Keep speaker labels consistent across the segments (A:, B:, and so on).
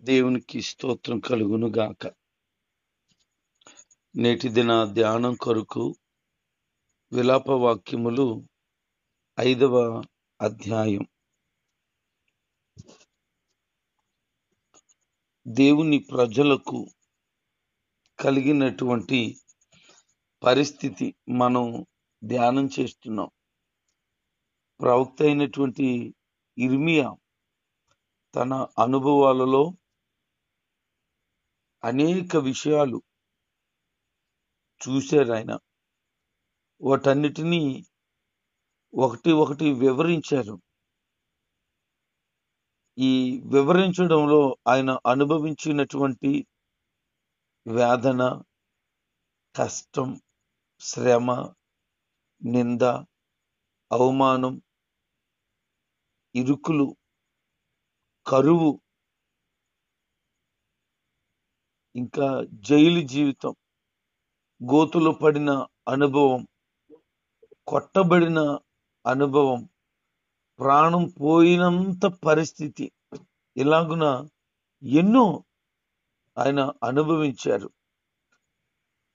A: దేవునికి స్తోత్రం కలుగును గాక. నేటి దిన ధ్యానం కొరకు విలాప వాక్యములు 5వ అధ్యాయం. దేవుని ప్రజలకు కలిగినటువంటి పరిస్థితి మనం ధ్యానం చేస్తున్నాం. ప్రవక్త అయినటువంటి ఇర్మియా తన అనుభవాలలో అనేక విషయాలు చూశారు. ఆయన వాటన్నిటినీ ఒకటి వివరించారు. ఈ వివరించడంలో ఆయన అనుభవించినటువంటి వేదన, కష్టం, శ్రమ, నింద, అవమానం, ఇరుకులు, కరువు, ఇంకా జైలు జీవితం, గోతులో పడిన అనుభవం, కొట్టబడిన అనుభవం, ప్రాణం పోయినంత పరిస్థితి, ఇలాగున ఎన్నో ఆయన అనుభవించారు.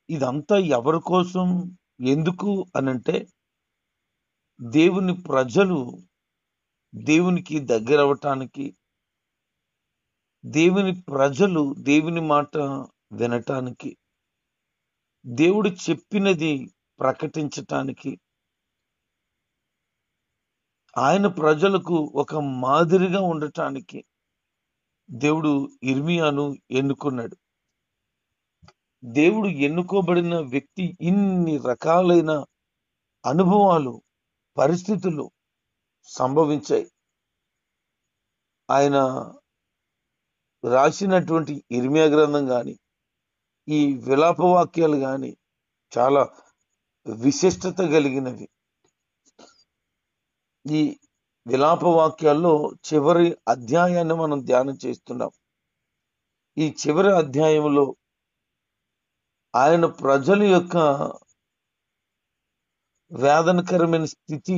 A: ఇదంతా ఎవరి కోసం, ఎందుకు అనంటే దేవుని ప్రజలు దేవునికి దగ్గరవటానికి, దేవుని ప్రజలు దేవుని మాట వినటానికి, దేవుడు చెప్పినది ప్రకటించటానికి, ఆయన ప్రజలకు ఒక మాదిరిగా ఉండటానికి దేవుడు ఇర్మియాను ఎన్నుకున్నాడు. దేవుడు ఎన్నుకోబడిన వ్యక్తి ఇన్ని రకాలైన అనుభవాలు, పరిస్థితులు సంభవించాయి. ఆయన రాసినటువంటి ఇర్మియా గ్రంథం కానీ, ఈ విలాప వాక్యాలు కానీ చాలా విశిష్టత కలిగినవి. ఈ విలాప వాక్యాల్లో చివరి అధ్యాయాన్ని మనం ధ్యానం చేస్తున్నాం. ఈ చివరి అధ్యాయంలో ఆయన ప్రజల యొక్క వేదనకరమైన స్థితి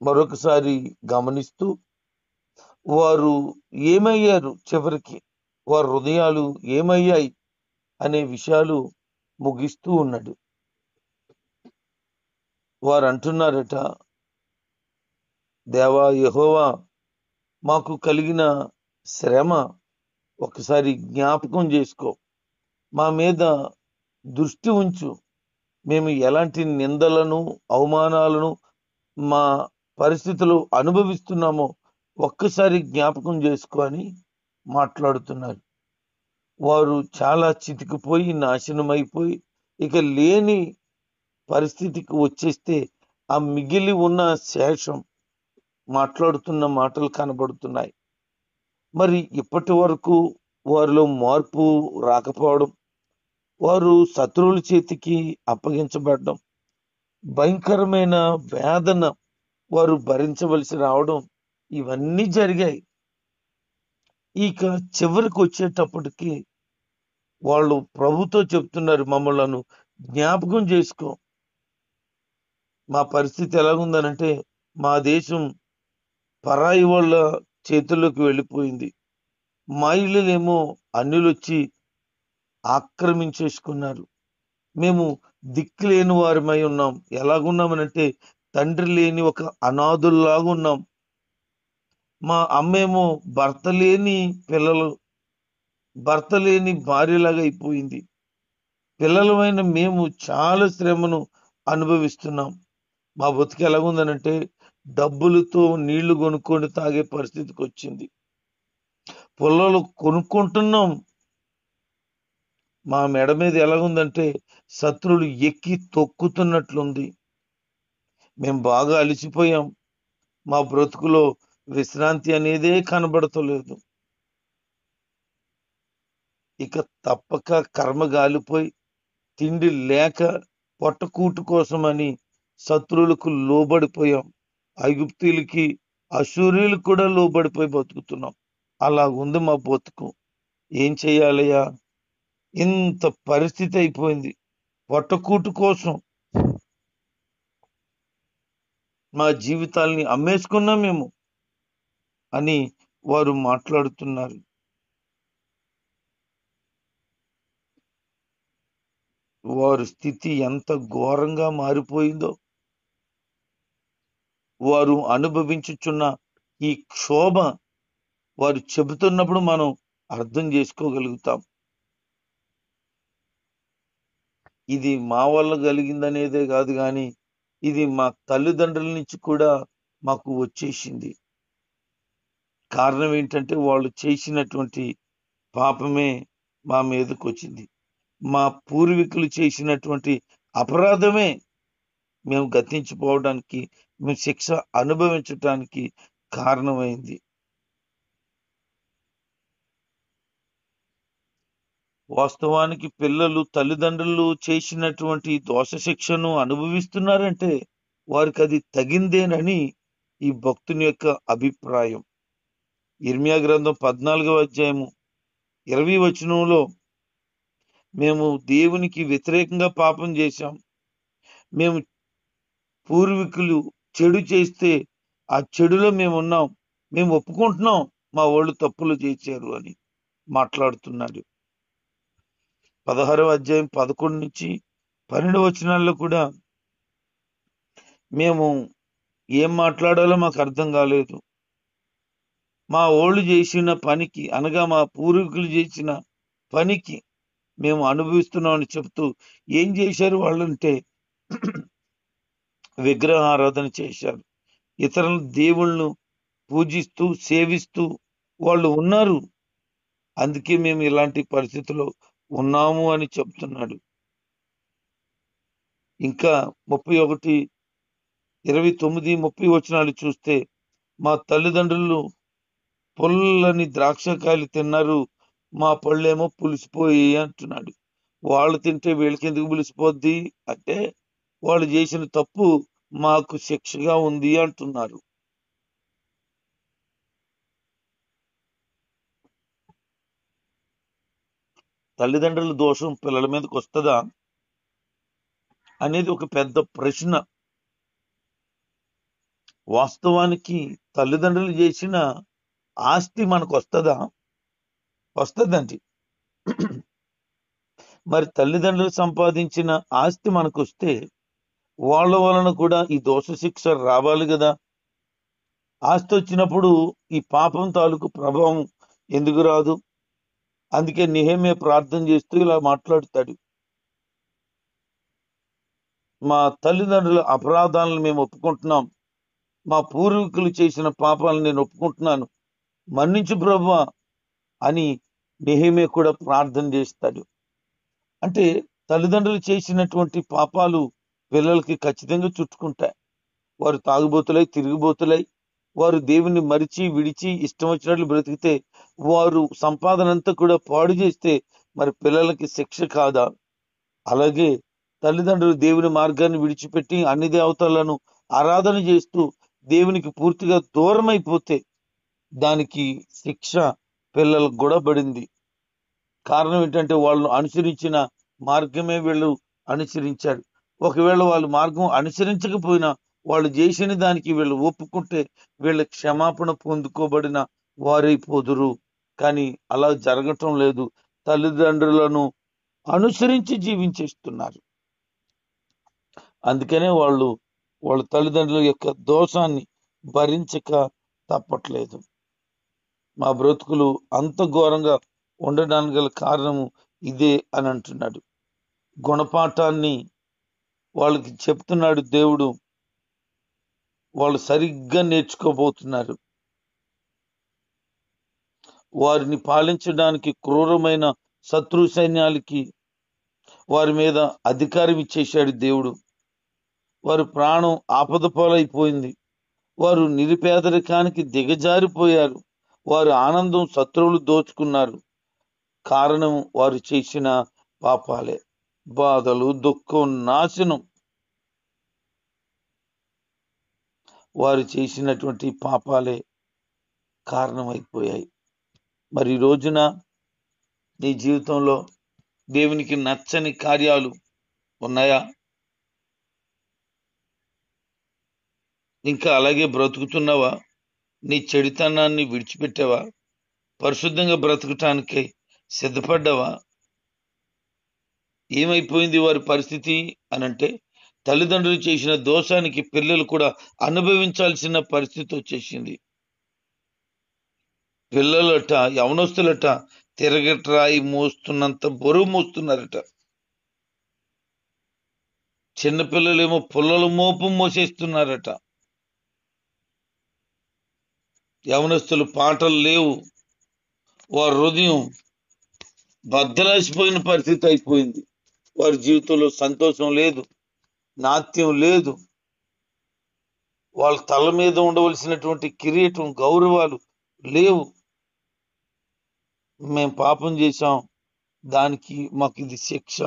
A: మరొకసారి గమనిస్తూ, వారు ఏమయ్యారు, చివరికి వారి హృదయాలు ఏమయ్యాయి అనే విషయాలు ముగిస్తూ ఉన్నాడు. వారు అంటున్నారట, దేవా యెహోవా, మాకు కలిగిన శ్రమ ఒకసారి జ్ఞాపకం చేసుకో, మా మీద దృష్టి ఉంచు, మేము ఎలాంటి నిందలను, అవమానాలను మా పరిస్థితులు అనుభవిస్తున్నామో ఒక్కసారి జ్ఞాపకం చేసుకో అని మాట్లాడుతున్నారు. వారు చాలా చితికిపోయి, నాశనమైపోయి, ఇక లేని పరిస్థితికి వచ్చేస్తే ఆ మిగిలి ఉన్న శేషం మాట్లాడుతున్న మాటలు కనబడుతున్నాయి. మరి ఇప్పటి వరకు వారిలో మార్పు రాకపోవడం, వారు శత్రువుల చేతికి అప్పగించబడడం, భయంకరమైన వేదన వారు భరించవలసి రావడం, ఇవన్నీ జరిగాయి. ఇక చివరికి వచ్చేటప్పటికి వాళ్ళు ప్రభుతో చెప్తున్నారు, మమ్మల్ని జ్ఞాపకం చేసుకో. మా పరిస్థితి ఎలాగుందనంటే, మా దేశం పరాయి వాళ్ళ చేతుల్లోకి వెళ్ళిపోయింది. మా ఇళ్ళేమో అన్యులొచ్చి ఆక్రమించేసుకున్నారు. మేము దిక్కు లేని వారమై ఉన్నాం. ఎలాగున్నామనంటే తండ్రి లేని ఒక అనాథుల్లాగా ఉన్నాం. మా అమ్మేమో భర్త లేని పిల్లలు, భర్త లేని భార్యలాగా అయిపోయింది. పిల్లలమైన మేము చాలా శ్రమను అనుభవిస్తున్నాం. మా బతుకు ఎలాగుందనంటే డబ్బులతో నీళ్లు కొనుక్కొని తాగే పరిస్థితికి వచ్చింది. పొలాలు కొనుక్కుంటున్నాం. మా మెడ మీద ఎలాగుందంటే శత్రువులు ఎక్కి తొక్కుతున్నట్లుంది. మేము బాగా అలసిపోయాం. మా బ్రతుకులో విశ్రాంతి అనేదే కనబడతలేదు. ఇక తప్పక కర్మ గాలిపోయి, తిండి లేక పొట్టకూటు కోసమని శత్రువులకు లోబడిపోయాం. ఐగుప్తీయులకి, అశూరీయులకు కూడా లోబడిపోయి బతుకుతున్నాం. అలా ఉంది మా బతుకు. ఏం చెయ్యాలయ్యా? ఇంత పరిస్థితి అయిపోయింది. పొట్టకూటు కోసం మా జీవితాల్ని అమ్మేసుకున్నాం మేము అని వారు మాట్లాడుతున్నారు. వారి స్థితి ఎంత ఘోరంగా మారిపోయిందో, వారు అనుభవించుచున్న ఈ క్షోభ వారు చెబుతున్నప్పుడు మనం అర్థం చేసుకోగలుగుతాం. ఇది మా వల్ల కలిగిందనేదే కాదు కానీ ఇది మా తల్లిదండ్రుల నుంచి కూడా మాకు వచ్చేసింది. కారణం ఏంటంటే వాళ్ళు చేసినటువంటి పాపమే మా మీదకి వచ్చింది. మా పూర్వీకులు చేసినటువంటి అపరాధమే మేము గతించిపోవడానికి, మేము శిక్ష అనుభవించటానికి కారణమైంది. వాస్తవానికి పిల్లలు తల్లిదండ్రులు చేసినటువంటి దోష శిక్షను అనుభవిస్తున్నారంటే వారికి అది తగిందేనని ఈ భక్తుని యొక్క అభిప్రాయం. ఇర్మియా గ్రంథం 14వ అధ్యాయము 20 వచనంలో మేము దేవునికి వ్యతిరేకంగా పాపం చేశాం, మేము పూర్వీకులు చెడు చేస్తే ఆ చెడులో మేము ఉన్నాం, మేము ఒప్పుకుంటున్నాం మా వాళ్ళు తప్పులు చేశారు అని మాట్లాడుతున్నాడు. 16వ అధ్యాయం 11 నుంచి 12 వచనాల్లో కూడా మేము ఏం మాట్లాడాలో మాకు అర్థం కాలేదు, మా ఓళ్ళు చేసిన పనికి అనగా మా పూర్వీకులు చేసిన పనికి మేము అనుభవిస్తున్నామని చెప్తూ ఏం చేశారు వాళ్ళంటే విగ్రహారాధన చేశారు, ఇతరుల దేవుళ్ళను పూజిస్తూ సేవిస్తూ వాళ్ళు ఉన్నారు, అందుకే మేము ఇలాంటి పరిస్థితిలో ఉన్నాము అని చెప్తున్నాడు. ఇంకా 31, 29, 30 వచనాలు చూస్తే మా తల్లిదండ్రులు పుల్లని ద్రాక్షకాయలు తిన్నారు, మా పళ్ళేమో పులిసిపోయి అంటున్నాడు. వాళ్ళు తింటే వీళ్ళకి ఎందుకు పులిసిపోద్ది అంటే వాళ్ళు చేసిన తప్పు మాకు శిక్షగా ఉంది అంటున్నారు. తల్లిదండ్రుల దోషం పిల్లల మీదకి వస్తుందా అనేది ఒక పెద్ద ప్రశ్న. వాస్తవానికి తల్లిదండ్రులు చేసిన ఆస్తి మనకు వస్తుందా? వస్తుందండి. మరి తల్లిదండ్రులు సంపాదించిన ఆస్తి మనకు వస్తే వాళ్ళ వలన కూడా ఈ దోష శిక్ష రావాలి కదా. ఆస్తి వచ్చినప్పుడు ఈ పాపం తాలూకు ప్రభావం ఎందుకు రాదు? అందుకే నెహెమ్యా ప్రార్థన చేస్తూ ఇలా మాట్లాడుతాడు, మా తల్లిదండ్రుల అపరాధాలను మేము ఒప్పుకుంటున్నాం, మా పూర్వీకులు చేసిన పాపాలను నేను ఒప్పుకుంటున్నాను, మన్నించు ప్రభువా అని నెహెమ్యా కూడా ప్రార్థన చేస్తాడు. అంటే తల్లిదండ్రులు చేసినటువంటి పాపాలు పిల్లలకి ఖచ్చితంగా చుట్టుకుంటాయి. వారు తాగుబోతులై తిరిగిబోతులై వారు దేవుని మరిచి విడిచి ఇష్టం వచ్చినట్లు బ్రతికితే, వారు సంపాదన అంతా కూడా పాడు చేస్తే మరి పిల్లలకి శిక్ష కాదా? అలాగే తల్లిదండ్రులు దేవుని మార్గాన్ని విడిచిపెట్టి అన్ని దేవతలను ఆరాధన చేస్తూ దేవునికి పూర్తిగా దూరం అయిపోతే దానికి శిక్ష పిల్లలకు కూడా పడింది. కారణం ఏంటంటే వాళ్ళు అనుసరించిన మార్గమే వీళ్ళు అనుసరించారు. ఒకవేళ వాళ్ళు మార్గం అనుసరించకపోయినా వాళ్ళు చేసిన దానికి వీళ్ళు ఒప్పుకుంటే వీళ్ళ క్షమాపణ పొందుకోబడిన వారైపోదురు. కానీ అలా జరగటం లేదు. తల్లిదండ్రులను అనుసరించి జీవించేస్తున్నారు. అందుకనే వాళ్ళ తల్లిదండ్రుల యొక్క దోషాన్ని భరించక తప్పట్లేదు. మా బ్రతుకులు అంత ఘోరంగా ఉండడానికి గల కారణము ఇదే అని అంటున్నాడు. గుణపాఠాన్ని వాళ్ళకి చెప్తున్నాడు దేవుడు. వాళ్ళు సరిగ్గా నేర్చుకోబోతున్నారు. వారిని పాలించడానికి క్రూరమైన శత్రు సైన్యాలకి వారి మీద అధికారం ఇచ్చేశాడు దేవుడు. వారి ప్రాణం ఆపద పాలైపోయింది. వారు నిరుపేదరికానికి దిగజారిపోయారు. వారి ఆనందం శత్రువులు దోచుకున్నారు. కారణం వారు చేసిన పాపాలే. బాధలు, దుఃఖం, నాశనం వారు చేసినటువంటి పాపాలే కారణమైపోయాయి. మరి ఈ రోజున నీ జీవితంలో దేవునికి నచ్చని కార్యాలు ఉన్నాయా? ఇంకా అలాగే బ్రతుకుతున్నావా? నీ చెడుతనాన్ని విడిచిపెట్టావా? పరిశుద్ధంగా బ్రతకటానికి సిద్ధపడ్డావా? ఏమైపోయింది వారి పరిస్థితి అనంటే, తల్లిదండ్రులు చేసిన దోషానికి పిల్లలు కూడా అనుభవించాల్సిన పరిస్థితి వచ్చేసింది. పిల్లలట, యవనస్తులట తిరగట్రాయి మోస్తున్నంత బరువు మోస్తున్నారట. చిన్నపిల్లలేమో పుల్లల మోపు మోసేస్తున్నారట. యవనస్తులు పాటలు లేవు, వారి హృదయం బద్దలాసిపోయిన పరిస్థితి అయిపోయింది. వారి జీవితంలో సంతోషం లేదు, నాట్యం లేదు. వాళ్ళ తల మీద ఉండవలసినటువంటి కిరీటం, గౌరవాలు లేవు. మేము పాపం చేశాం, దానికి మాకు ఇది శిక్ష.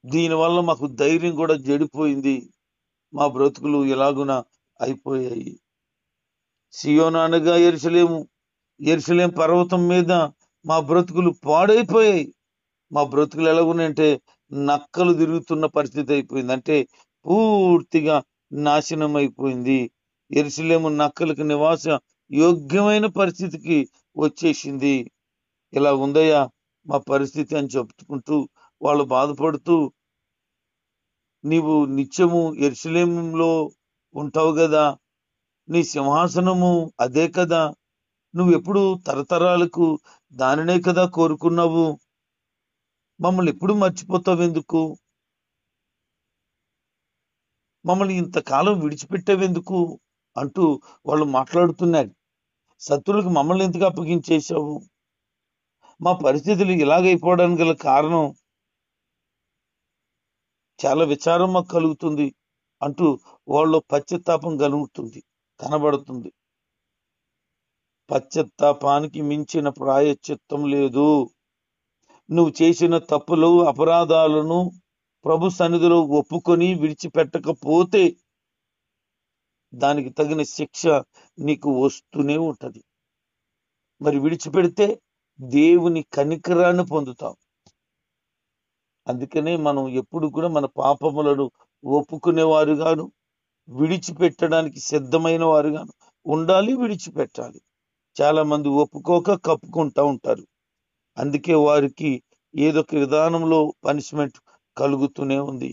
A: దీనివల్ల మాకు ధైర్యం కూడా జడిపోయింది. మా బ్రతుకులు ఎలాగున అయిపోయాయి. సియోను అనగా యెరూషలేము, యెరూషలేం పర్వతం మీద మా బ్రతుకులు పాడైపోయాయి. మా బ్రతుకులు ఎలాగున్నాయంటే నక్కలు తిరుగుతున్న పరిస్థితి అయిపోయింది. అంటే పూర్తిగా నాశనం అయిపోయింది. యెరూషలేము నక్కలకు నివాస యోగ్యమైన పరిస్థితికి వచ్చేసింది. ఇలా ఉందయ్యా మా పరిస్థితి అని చెప్పుకుంటూ వాళ్ళు బాధపడుతూ, నీవు నిత్యము యెరూషలేములో ఉంటావు కదా, నీ సింహాసనము అదే కదా, నువ్వెప్పుడు తరతరాలకు దానినే కదా కోరుకున్నావు, మమ్మల్ని ఎప్పుడు మర్చిపోతావెందుకు, మమ్మల్ని ఇంతకాలం విడిచిపెట్టావెందుకు అంటూ వాళ్ళు మాట్లాడుతున్నారు. శత్రువులకు మమ్మల్ని ఎందుకు అప్పగించేశావు, మా పరిస్థితులు ఇలాగైపోవడానికి గల కారణం చాలా విచారం మాకు కలుగుతుంది అంటూ వాళ్ళు పశ్చాత్తాపం కలుగుతుంది, కనబడుతుంది. పశ్చాత్తాపానికి మించిన ప్రాయశ్చిత్తం లేదు. నువ్వు చేసిన తప్పులు, అపరాధాలను ప్రభు సన్నిధిలో ఒప్పుకొని విడిచిపెట్టకపోతే దానికి తగిన శిక్ష నీకు వస్తూనే ఉంటది. మరి విడిచిపెడితే దేవుని కనికరాన్ని పొందుతాం. అందుకనే మనం ఎప్పుడు కూడా మన పాపములను ఒప్పుకునేవారుగాను, విడిచిపెట్టడానికి సిద్ధమైన వారుగాను ఉండాలి, విడిచిపెట్టాలి. చాలా మంది ఒప్పుకోక కప్పుకుంటా ఉంటారు. అందుకే వారికి ఏదో ఒక విధానంలో పనిష్మెంట్ కలుగుతూనే ఉంది.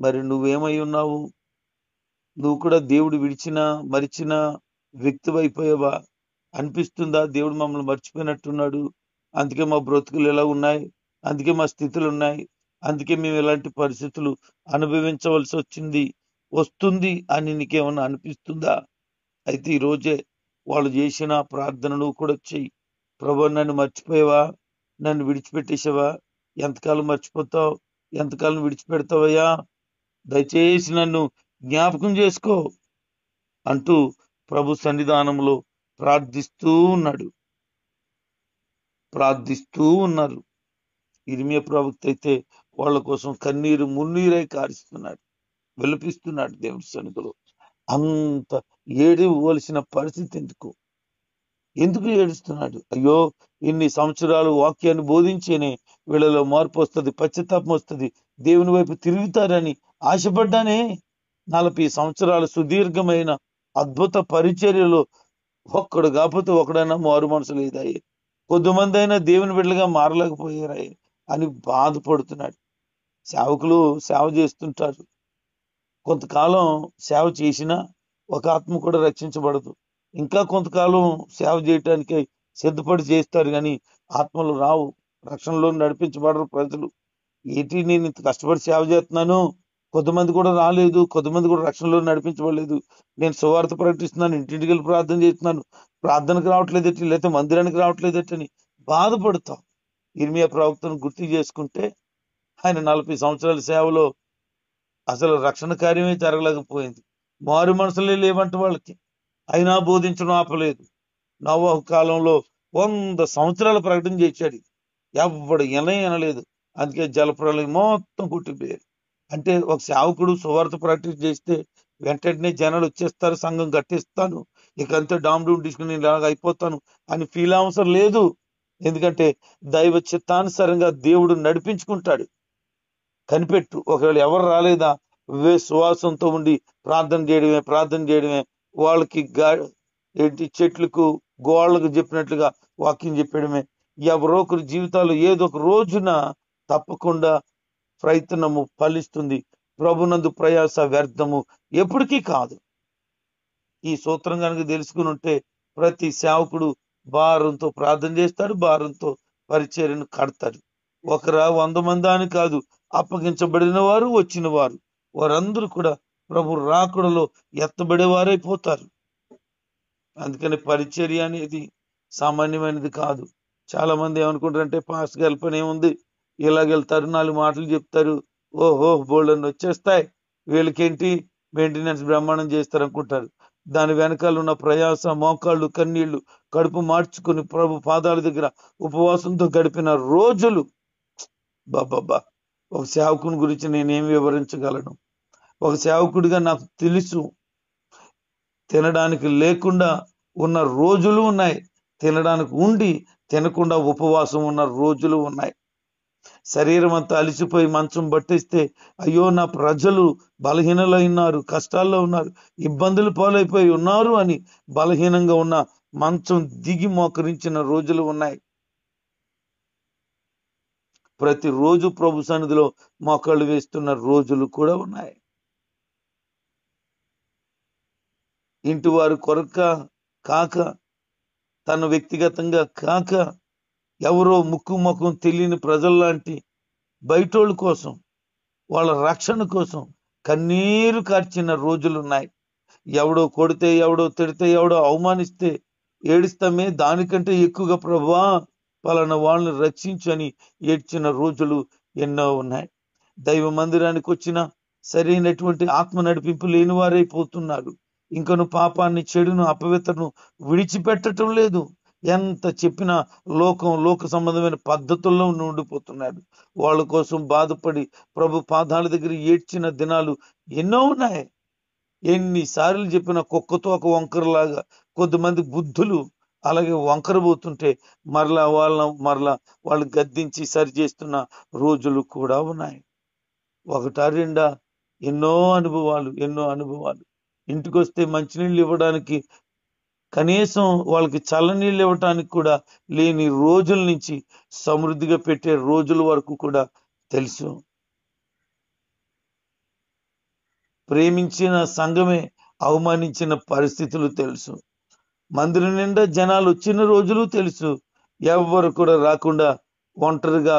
A: మరి నువ్వేమై ఉన్నావు? నువ్వు కూడా దేవుడు విడిచిన మరిచిన వ్యక్తివైపోయావా? అనిపిస్తుందా దేవుడు మమ్మల్ని మర్చిపోయినట్టున్నాడు, అందుకే మా బ్రతుకులు ఎలా ఉన్నాయి, అందుకే మా స్థితులు ఉన్నాయి, అందుకే మేము ఇలాంటి పరిస్థితులు అనుభవించవలసి వస్తుంది అని నీకేమన్నా అనిపిస్తుందా? అయితే ఈ రోజే వాళ్ళు చేసిన ప్రార్థనలు కూడా చెయ్యి. ప్రభు, నన్ను మర్చిపోయావా, నన్ను విడిచిపెట్టేసావా, ఎంతకాలం మర్చిపోతావు, ఎంతకాలం విడిచిపెడతావయ్యా, దయచేసి నన్ను జ్ఞాపకం చేసుకో అంటూ ప్రభు సన్నిధానంలో ప్రార్థిస్తూ ఉన్నారు. ఇర్మియా ప్రవక్త అయితే వాళ్ళ కోసం కన్నీరు మున్నీరై కారుస్తున్నాడు, విలపిస్తున్నాడు దేవుడి సన్నిధిలో. అంత ఏడవలసిన పరిస్థితి ఎందుకు ఏడుస్తున్నాడు? అయ్యో, ఇన్ని సంవత్సరాలు వాక్యాన్ని బోధించేనే వీళ్ళలో మార్పు వస్తుంది, పశ్చాత్తాపం వస్తుంది, దేవుని వైపు తిరుగుతారని ఆశపడ్డానే. 40 సంవత్సరాల సుదీర్ఘమైన అద్భుత పరిచర్యలో ఒక్కడు కాకపోతే ఒకడైనా మారు మనసు లేదాయే, కొద్దిమంది అయినా దేవుని బిడ్డలుగా మారలేకపోయారాయే అని బాధపడుతున్నాడు. సేవకులు సేవ చేస్తుంటారు, కొంతకాలం సేవ చేసినా ఒక ఆత్మ కూడా రక్షించబడదు. ఇంకా కొంతకాలం సేవ చేయటానికి సిద్ధపడి చేస్తారు, కానీ ఆత్మలు రావు, రక్షణలో నడిపించబడరు ప్రజలు. ఏంటి, నేను ఇంత కష్టపడి సేవ చేస్తున్నాను, కొంతమంది కూడా రాలేదు, కొంతమంది కూడా రక్షణలో నడిపించబడలేదు, నేను సువార్త ప్రకటిస్తున్నాను, ఇంటింటికి వెళ్ళి ప్రార్థన చేస్తున్నాను, ప్రార్థనకు రావట్లేదటి, లేకపోతే మందిరానికి రావట్లేదటని బాధపడతాం. ఇర్మియా ప్రవక్తను గుర్తు చేసుకుంటే ఆయన 40 సంవత్సరాల సేవలో అసలు రక్షణ కార్యమే జరగలేకపోయింది, మారు మనసులే లేవంట వాళ్ళకి, అయినా బోధించడం ఆపలేదు. నోవహు కాలంలో 100 సంవత్సరాల ప్రకటన చేశాడు, ఎవడు అనలేదు, అందుకే జలప్రలయం మొత్తం కొట్టిపోయారు. అంటే ఒక సేవకుడు సువార్త ప్రకటన చేస్తే వెంటనే జనాలు వచ్చేస్తారు, సంఘం కట్టిస్తాను, ఇక అంతే డామ్ డూమ్ తీసుకుని ఇలాగ అయిపోతాను అని ఫీల్ అవసరం లేదు. ఎందుకంటే దైవ చిత్తానుసారంగా దేవుడు నడిపించుకుంటాడు. కనిపెట్టు, ఒకవేళ ఎవరు రాలేదా, సువాసంతో ఉండి ప్రార్థన చేయడమే వాళ్ళకి ఏంటి చెట్లకు గోళ్ళకు చెప్పినట్లుగా వాక్యం చెప్పడమే, ఎవరో ఒకరి జీవితాలు ఏదో ఒక రోజున తప్పకుండా ప్రయత్నము ఫలిస్తుంది. ప్రభునందు ప్రయాస వ్యర్థము ఎప్పటికీ కాదు. ఈ సూత్రం కనుక తెలుసుకుని ఉంటే ప్రతి సేవకుడు భారంతో ప్రార్థన చేస్తాడు, భారంతో పరిచర్యను కడతాడు. 100 మంది అని కాదు, అప్పగించబడిన వారు, వచ్చిన వారు, వారందరూ కూడా ప్రభు రాకడలో ఎత్తబడేవారైపోతారు. అందుకని పరిచర్య అనేది సామాన్యమైనది కాదు. చాలా మంది ఏమనుకుంటారంటే పాస్టర్ గారి పని ఏముంది, ఇలాగెళ్తారు, 4 మాటలు చెప్తారు, ఓహో బోల్డన్ని వచ్చేస్తాయి, వీళ్ళకేంటి మెయింటెనెన్స్ బ్రహ్మాండం చేస్తారు అనుకుంటారు. దాని వెనకాల ఉన్న ప్రయాస, మోకాళ్ళు, కన్నీళ్లు, కడుపు మార్చుకుని ప్రభు పాదాల దగ్గర ఉపవాసంతో గడిపిన రోజులు, బాబా. ఒక సేవకుని గురించి నేనేం వివరించగలను? ఒక సేవకుడిగా నాకు తెలుసు, తినడానికి లేకుండా ఉన్న రోజులు ఉన్నాయి, తినడానికి ఉండి తినకుండా ఉపవాసం ఉన్న రోజులు ఉన్నాయి. శరీరం అంతా అలిసిపోయి మంచం పట్టిస్తే అయ్యో నా ప్రజలు బలహీనలో ఉన్నారు, కష్టాల్లో ఉన్నారు, ఇబ్బందులు పాలైపోయి ఉన్నారు అని బలహీనంగా ఉన్న మంచం దిగి మోకరించిన రోజులు ఉన్నాయి. ప్రతిరోజు ప్రభు సన్నిధిలో మోకాళ్ళు వేస్తున్న రోజులు కూడా ఉన్నాయి. ఇంటి వారు కొరక కాక, తన వ్యక్తిగతంగా కాక, ఎవరో ముక్కు ముఖం తెలియని ప్రజల్లాంటి బయటోళ్ళ కోసం, వాళ్ళ రక్షణ కోసం కన్నీరు కార్చిన రోజులున్నాయి. ఎవడో కొడితే, ఎవడో తిడితే, ఎవడో అవమానిస్తే ఏడుస్తామే, దానికంటే ఎక్కువగా ప్రభువా పలానా వాళ్ళని రక్షించని ఏడ్చిన రోజులు ఎన్నో ఉన్నాయి. దైవ మందిరానికి వచ్చిన సరైనటువంటి ఆత్మ నడిపింపు లేని వారైపోతున్నారు. ఇంకను పాపాన్ని, చెడును, అపవిత్రను విడిచిపెట్టడం లేదు. ఎంత చెప్పినా లోక సంబంధమైన పద్ధతుల్లో ఉండిపోతున్నాడు. వాళ్ళ కోసం బాధపడి ప్రభు పాదాల దగ్గర ఏడ్చిన దినాలు ఎన్నో ఉన్నాయి. ఎన్నిసార్లు చెప్పిన కుక్కతో ఒక వంకరలాగా కొద్దిమంది బుద్ధులు అలాగే వంకర పోతుంటే మరలా వాళ్ళు గద్దించి సరి చేస్తున్న రోజులు కూడా ఉన్నాయి. ఒకటా రెండా, ఎన్నో అనుభవాలు. ఇంటికి వస్తే మంచినీళ్ళు ఇవ్వడానికి, కనీసం వాళ్ళకి చల్లనీళ్ళు ఇవ్వటానికి కూడా లేని రోజుల నుంచి సమృద్ధిగా పెట్టే రోజుల వరకు కూడా తెలుసు. ప్రేమించిన సంఘమే అవమానించిన పరిస్థితులు తెలుసు. మందిరం నిండా జనాలు వచ్చిన రోజులు తెలుసు. ఎవరు కూడా రాకుండా ఒంటరిగా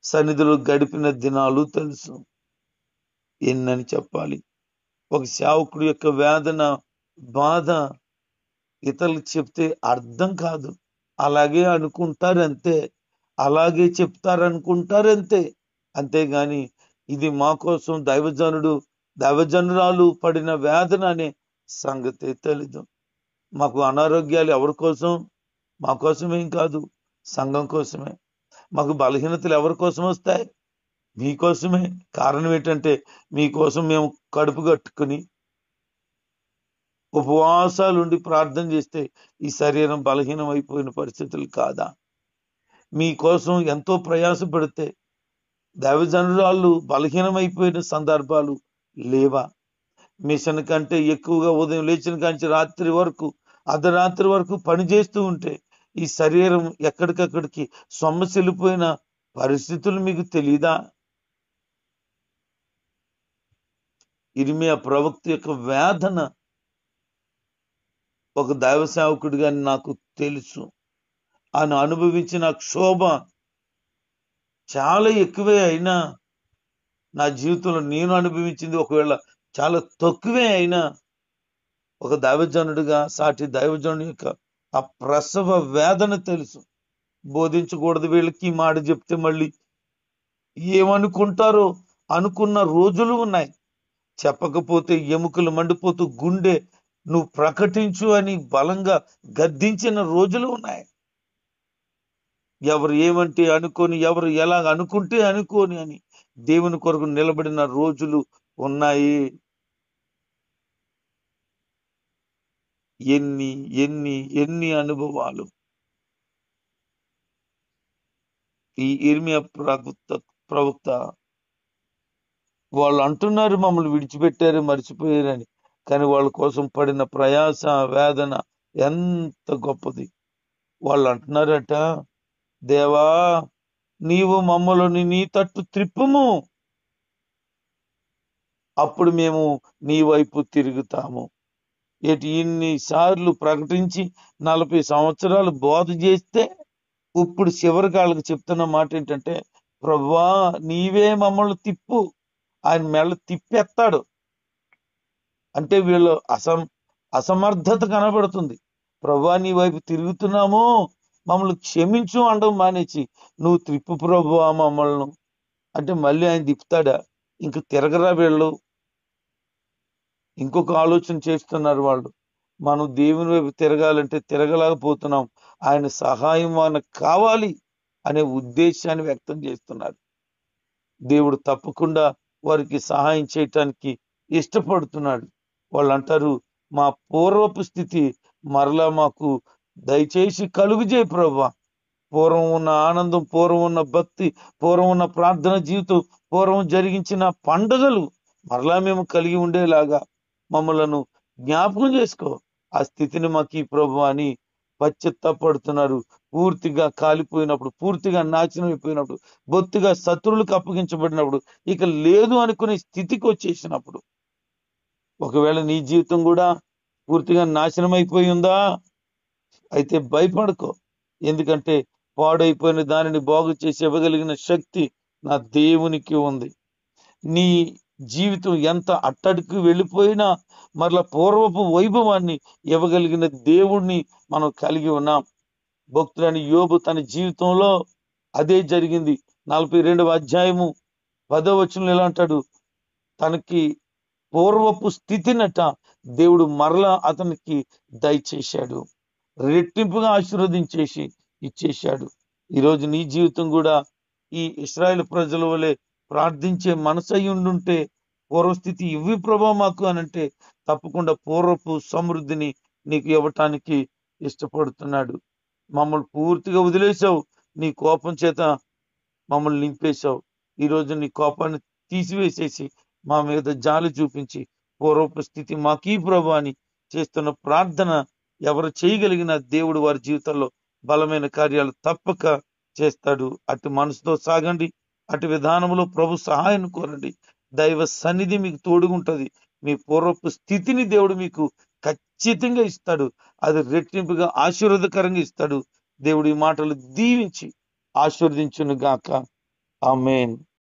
A: సన్నిధిలో గడిపిన దినాలు తెలుసు. ఎన్నని చెప్పాలి? ఒక సేవకుడి యొక్క వేదన, బాధ ఇతరులకు చెప్తే అర్థం కాదు. అలాగే అనుకుంటారంతే, అలాగే చెప్తారనుకుంటారంతే. అంతేగాని ఇది మా కోసం దైవజనురాలు పడిన వేదన అనే సంగతే తెలీదు. మాకు అనారోగ్యాలు ఎవరి కోసం? మా కోసమేం కాదు, సంఘం కోసమే. మాకు బలహీనతలు ఎవరి కోసం వస్తాయి? మీకోసమే. కారణం ఏంటంటే మీకోసం మేము కడుపు కట్టుకుని ఉపవాసాలుండి ప్రార్థన చేస్తే ఈ శరీరం బలహీనం అయిపోయిన పరిస్థితులు కాదా? మీకోసం ఎంతో ప్రయాసపడితే దైవజనురాళ్ళు బలహీనమైపోయిన సందర్భాలు లేవా? మిషన్ కంటే ఎక్కువగా ఉదయం లేచిన కాంచి రాత్రి వరకు, అర్ధరాత్రి వరకు పనిచేస్తూ ఉంటే ఈ శరీరం ఎక్కడికక్కడికి సొమ్మసిల్లిపోయిన పరిస్థితులు మీకు తెలీదా? ఇర్మియా ప్రవక్త యొక్క వేదన ఒక దైవ సేవకుడిగా నాకు తెలుసు. ఆయన అనుభవించిన క్షోభ చాలా ఎక్కువే అయినా, నా జీవితంలో నేను అనుభవించింది ఒకవేళ చాలా తక్కువే అయినా, ఒక దైవజనుడిగా సాటి దైవజనుడి యొక్క ఆ ప్రసవ వేదన తెలుసు. బోధించకూడదు వీళ్ళకి మాట చెప్తే మళ్ళీ ఏమనుకుంటారో అనుకున్న రోజులు ఉన్నాయి. చెప్పకపోతే ఎముకలు మండిపోతూ గుండె నువ్వు ప్రకటించు అని బలంగా గద్దించిన రోజులు ఉన్నాయి. ఎవరు ఏమంటే అనుకోని, ఎవరు ఎలా అనుకుంటే అనుకోని అని దేవుని కొరకు నిలబడిన రోజులు ఉన్నాయి. ఎన్ని ఎన్ని ఎన్ని అనుభవాలు! ఈ ఇర్మియా ప్రవక్త వాళ్ళు అంటున్నారు మమ్మల్ని విడిచిపెట్టారు, మర్చిపోయారని. కానీ వాళ్ళ కోసం పడిన ప్రయాస, వేదన ఎంత గొప్పది. వాళ్ళు అంటున్నారట, దేవా, నీవు మమ్మల్ని నీ తట్టు త్రిప్పుము, అప్పుడు మేము నీ వైపు తిరుగుతాము. ఇన్నిసార్లు ప్రకటించి 40 సంవత్సరాలు బోధ చేస్తే ఇప్పుడు చివరి కాళ్ళకి చెప్తున్న మాట ఏంటంటే, ప్రభువా నీవే మమ్మల్ని తిప్పు. ఆయన మెళ్ళ తిప్పేస్తాడు. అంటే వీళ్ళు అసమర్థత కనబడుతుంది. ప్రభువా నీ వైపు తిరుగుతున్నాము, మమ్మల్ని క్షమించు అండం మానేసి నువ్వు త్రిప్పు ప్రభువా మమ్మల్ని అంటే మళ్ళీ ఆయన తిప్పుతాడా? ఇంక తిరగరా వీళ్ళు. ఇంకొక ఆలోచన చేస్తున్నారు వాళ్ళు. మనం దేవుని వైపు తిరగాలంటే తిరగలేకపోతున్నాం. ఆయన సహాయం మనకు కావాలి అనే ఉద్దేశాన్ని వ్యక్తం చేస్తున్నారు. దేవుడు తప్పకుండా వారికి సహాయం చేయటానికి ఇష్టపడుతున్నాడు. వాళ్ళు అంటారు, మా పూర్వపు స్థితి మరలా మాకు దయచేసి కలుగుజేయి ప్రభువా. పూర్వం ఉన్న ఆనందం, పూర్వం ఉన్న భక్తి, పూర్వం ఉన్న ప్రార్థన జీవితం, పూర్వం జరిగించిన పండుగలు మరలా మేము కలిగి ఉండేలాగా మమ్మలను జ్ఞాపకం చేసుకో. ఆ స్థితిని మాకు ఈ ప్రభు అని పశ్చాత్తాపడుతున్నారు. పూర్తిగా కాలిపోయినప్పుడు, పూర్తిగా నాశనం అయిపోయినప్పుడు, బొత్తిగా శత్రువులకు అప్పగించబడినప్పుడు, ఇక లేదు అనుకునే స్థితికి వచ్చేసినప్పుడు, ఒకవేళ నీ జీవితం కూడా పూర్తిగా నాశనం అయిపోయి ఉందా? అయితే భయపడకో. ఎందుకంటే పాడైపోయిన దానిని బాగు చేసి ఇవ్వగలిగిన శక్తి నా దేవునికి ఉంది. నీ జీవితం ఎంత అట్టడికి వెళ్ళిపోయినా మరలా పూర్వపు వైభవాన్ని ఇవ్వగలిగిన దేవుణ్ణి మనం కలిగి ఉన్నాం. భక్తుడని యోబు తన జీవితంలో అదే జరిగింది. 42వ అధ్యాయము 10వ వచనంలో ఎలా అంటాడు, తనకి పూర్వపు స్థితినట దేవుడు మరలా అతనికి దయచేశాడు, రెట్టింపుగా ఆశీర్వదించేసి ఇచ్చేశాడు. ఈరోజు నీ జీవితం కూడా ఈ ఇశ్రాయేలు ప్రజల వలె ప్రార్థించే మనసు అయి ఉండుంటే, పూర్వస్థితి ఇవ్వి ప్రభా మాకు అనంటే తప్పకుండా పూర్వపు సమృద్ధిని నీకు ఇవ్వటానికి ఇష్టపడుతున్నాడు. మమ్మల్ని పూర్తిగా వదిలేసావు, నీ కోపం చేత మమ్మల్ని నింపేశావు. ఈరోజు నీ కోపాన్ని తీసివేసేసి మా మీద జాలి చూపించి పూర్వపు స్థితి మాకీ ప్రభు అని చేస్తున్న ప్రార్థన ఎవరు చేయగలిగిన దేవుడు వారి జీవితంలో బలమైన కార్యాలు తప్పక చేస్తాడు. అటు మనసుతో సాగండి, అటు విధానంలో ప్రభు సహాయం కోరండి. దైవ సన్నిధి మీకు తోడుగుంటది. మీ పూర్వపు స్థితిని దేవుడు మీకు ఖచ్చితంగా ఇస్తాడు. అది రెట్టింపుగా ఆశీర్వాదకరంగా ఇస్తాడు. దేవుడి మాటలు దీవించి ఆశీర్వదించును గాక. ఆమేన్.